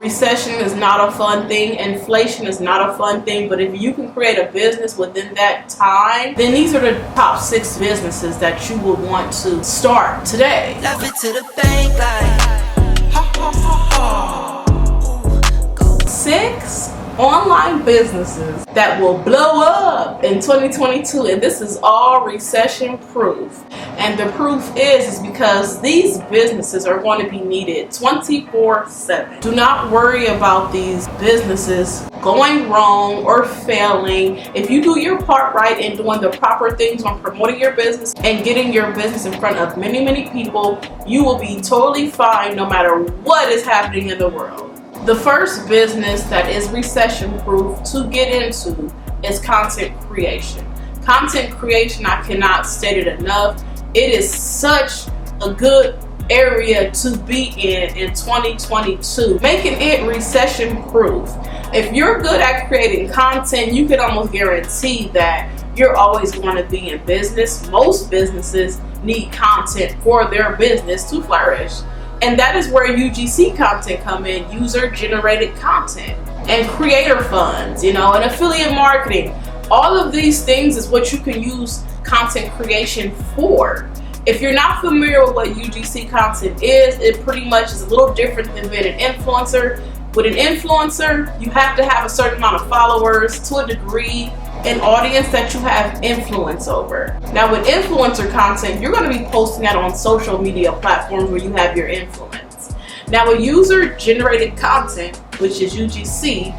Recession is not a fun thing. Inflation is not a fun thing. But if you can create a business within that time, then these are the top 6 businesses that you would want to start today. Love it to the bank like ha ha ha ha. 6 online businesses that will blow up in 2022, and this is all recession proof. And the proof is because these businesses are going to be needed 24/7. Do not worry about these businesses going wrong or failing. If you do your part right in doing the proper things on promoting your business and getting your business in front of many people, you will be totally fine no matter what is happening in the world. The first business that is recession proof to get into is content creation. Content creation, I cannot state it enough. It is such a good area to be in 2022, making it recession proof. If you're good at creating content, you can almost guarantee that you're always going to be in business. Most businesses need content for their business to flourish. And that is where UGC content come in, user generated content and creator funds, and affiliate marketing. All of these things is what you can use content creation for. If you're not familiar with what UGC content is, it pretty much is a little different than being an influencer. With an influencer, you have to have a certain amount of followers, to a degree, an audience that you have influence over. Now with influencer content, you're going to be posting that on social media platforms where you have your influence. Now with user generated content, which is UGC,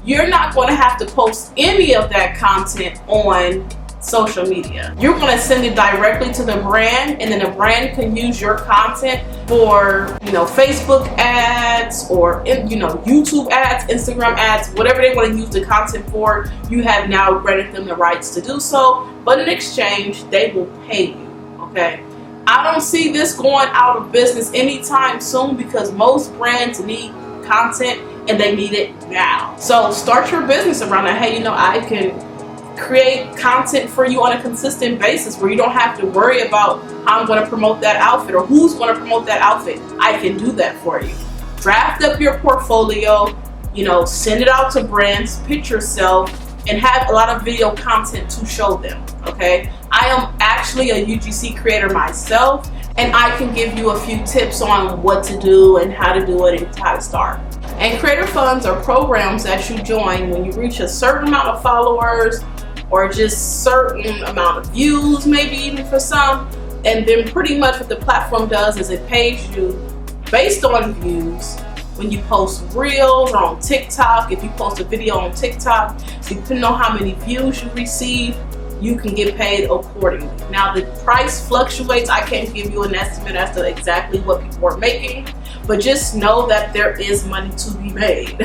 you're not going to have to post any of that content on social media. You're going to send it directly to the brand, and then the brand can use your content for Facebook ads or YouTube ads, Instagram ads, whatever they want to use the content for. You have now granted them the rights to do so, but in exchange they will pay you. Okay, I don't see this going out of business anytime soon because most brands need content and they need it now. So start your business around that. Hey, I can create content for you on a consistent basis where you don't have to worry about how I'm going to promote that outfit or who's going to promote that outfit. I can do that for you. Draft up your portfolio, send it out to brands, pitch yourself, and have a lot of video content to show them. Okay, I am actually a UGC creator myself, and I can give you a few tips on what to do and how to do it and how to start. And creator funds are programs that you join when you reach a certain amount of followers or just certain amount of views, maybe even for some. And then pretty much what the platform does is it pays you based on views. When you post reels or on TikTok, if you post a video on TikTok, depending on how many views you receive, you can get paid accordingly. Now the price fluctuates. I can't give you an estimate as to exactly what people are making, but just know that there is money to be made.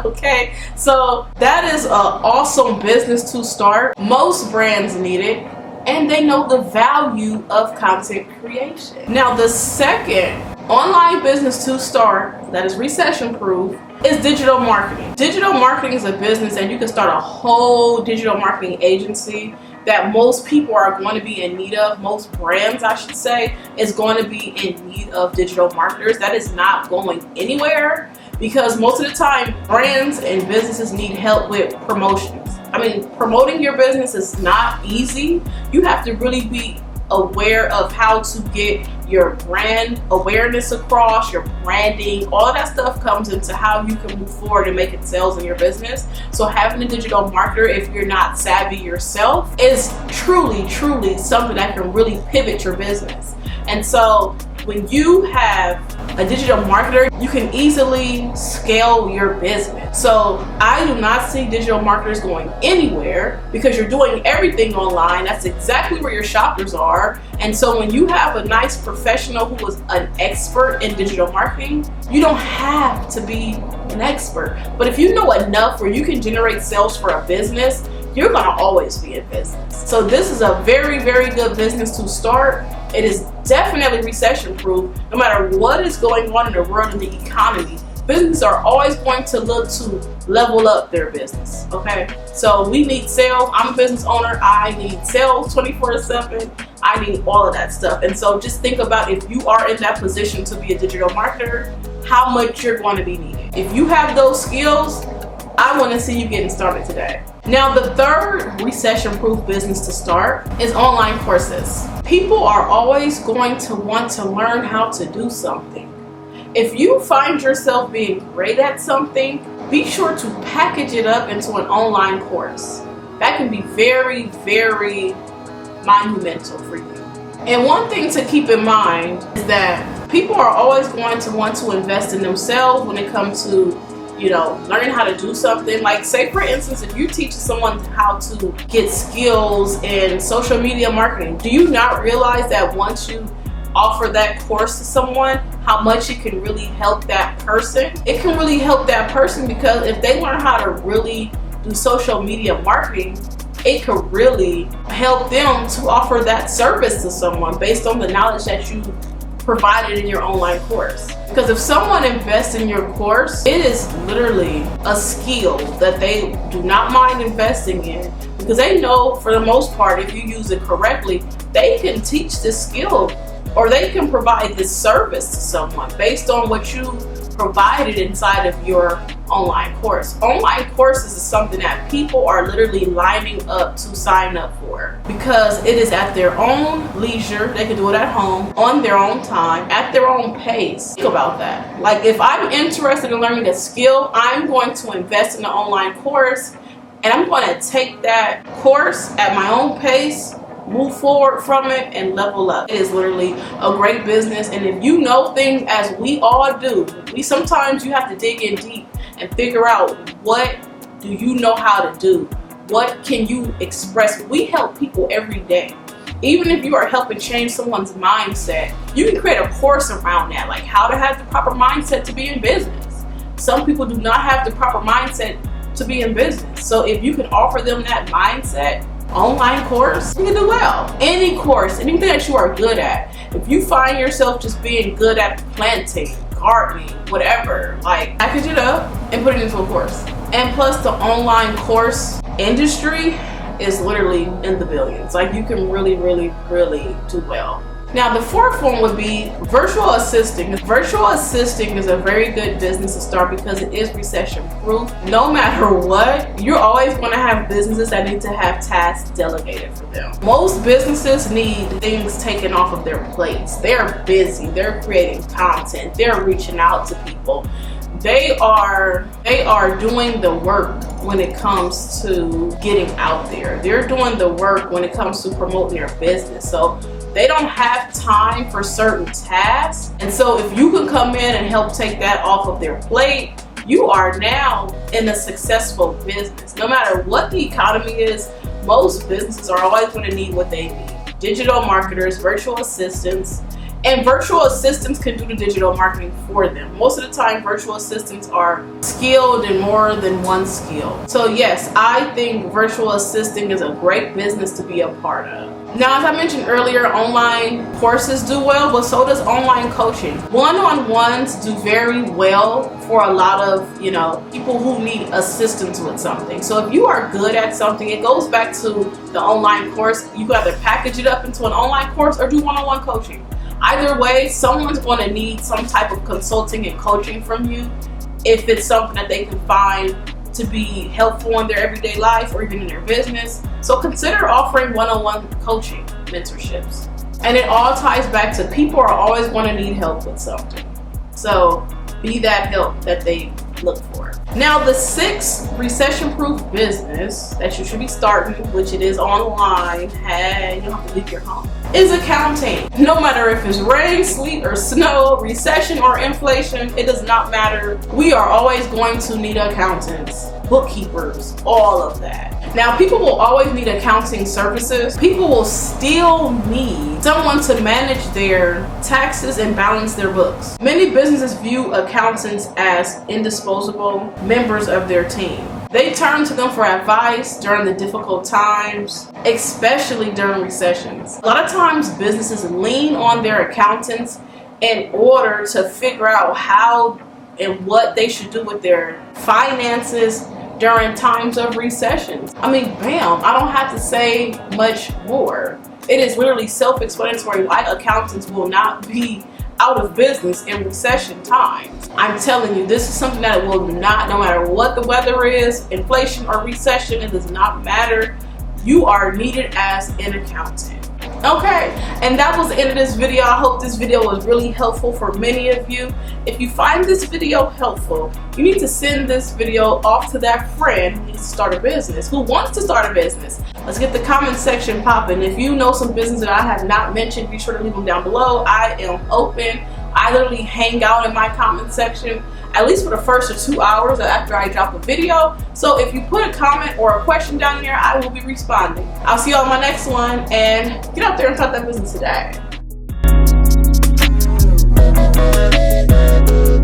Okay, so that is an awesome business to start. Most brands need it, and they know the value of content creation. Now the second online business to start that is recession proof is digital marketing. Digital marketing is a business, and you can start a whole digital marketing agency that most people are going to be in need of. Most brands, I should say, is going to be in need of digital marketers. That is not going anywhere because most of the time brands and businesses need help with promotions. Promoting your business is not easy. You have to really be aware of how to get your brand awareness across, your branding, all of that stuff comes into how you can move forward and making sales in your business. So having a digital marketer, if you're not savvy yourself, is truly something that can really pivot your business. And so when you have a digital marketer, you can easily scale your business. So I do not see digital marketers going anywhere because you're doing everything online. That's exactly where your shoppers are. And so when you have a nice professional who is an expert in digital marketing, you don't have to be an expert. But if you know enough where you can generate sales for a business, you're going to always be in business. So this is a very good business to start. It is definitely recession proof. No matter what is going on in the world and the economy, businesses are always going to look to level up their business. Okay, so we need sales. I'm a business owner. I need sales 24/7. I need all of that stuff. And so just think about, if you are in that position to be a digital marketer, how much you're going to be needed. If you have those skills, I want to see you getting started today. Now, the third recession-proof business to start is online courses. People are always going to want to learn how to do something. If you find yourself being great at something, be sure to package it up into an online course. That can be very, very monumental for you. And one thing to keep in mind is that people are always going to want to invest in themselves when it comes to, learning how to do something. Like, say for instance, if you teach someone how to get skills in social media marketing, do you not realize that once you offer that course to someone, how much it can really help that person? It can really help that person because if they learn how to really do social media marketing, it could really help them to offer that service to someone based on the knowledge that you provided in your online course. Because if someone invests in your course, it is literally a skill that they do not mind investing in, because they know for the most part, if you use it correctly, they can teach this skill or they can provide this service to someone based on what you provided inside of your online course. Online courses is something that people are literally lining up to sign up for because it is at their own leisure. They can do it at home, on their own time, at their own pace. Think about that. Like, if I'm interested in learning a skill, I'm going to invest in an online course and I'm going to take that course at my own pace, move forward from it, and level up. It is literally a great business. And if you know things, as we all do, sometimes you have to dig in deep and figure out, what do you know how to do? What can you express? We help people every day. Even if you are helping change someone's mindset, you can create a course around that, like how to have the proper mindset to be in business. Some people do not have the proper mindset to be in business. So if you can offer them that mindset, online course, you can do well. Any course, anything that you are good at. If you find yourself just being good at planting, gardening, whatever, like, package it up and put it into a course. And plus, the online course industry is literally in the billions. Like, you can really, really, really do well. Now, the fourth one would be virtual assisting. Virtual assisting is a very good business to start because it is recession proof. No matter what, you're always going to have businesses that need to have tasks delegated for them. Most businesses need things taken off of their plates. They're busy, they're creating content, they're reaching out to people. They are doing the work when it comes to getting out there. They're doing the work when it comes to promoting their business. So they don't have time for certain tasks. And so if you can come in and help take that off of their plate, you are now in a successful business. No matter what the economy is, most businesses are always going to need what they need. Digital marketers, virtual assistants, and virtual assistants can do the digital marketing for them. Most of the time, virtual assistants are skilled in more than one skill. So yes, I think virtual assisting is a great business to be a part of. Now, as I mentioned earlier, online courses do well, but so does online coaching. One-on-ones do very well for a lot of, people who need assistance with something. So if you are good at something, it goes back to the online course. You can either package it up into an online course or do one-on-one coaching. Either way, someone's going to need some type of consulting and coaching from you if it's something that they can find to be helpful in their everyday life or even in their business. So consider offering one-on-one coaching mentorships. And it all ties back to people are always going to need help with something. So be that help that they look for. Now, the sixth recession-proof business that you should be starting, which it is online, and you don't have to leave your home, is accounting. No matter if it's rain, sleet, or snow, recession or inflation, it does not matter. We are always going to need accountants, bookkeepers, all of that. Now, people will always need accounting services. People will still need someone to manage their taxes and balance their books. Many businesses view accountants as indisposable members of their team. They turn to them for advice during the difficult times, especially during recessions. A lot of times businesses lean on their accountants in order to figure out how and what they should do with their finances during times of recessions. I mean, bam, I don't have to say much more. It is literally self-explanatory why accountants will not be out of business in recession times. I'm telling you, this is something that will not, no matter what the weather is, inflation or recession, it does not matter. You are needed as an accountant. Okay, and that was the end of this video. I hope this video was really helpful for many of you. If you find this video helpful, you need to send this video off to that friend who needs to start a business, who wants to start a business. Let's get the comment section popping. If you know some business that I have not mentioned, be sure to leave them down below. I am open. I literally hang out in my comment section at least for the first 2 hours after I drop a video. So if you put a comment or a question down there, I will be responding. I'll see you on my next one, and get out there and start that business today.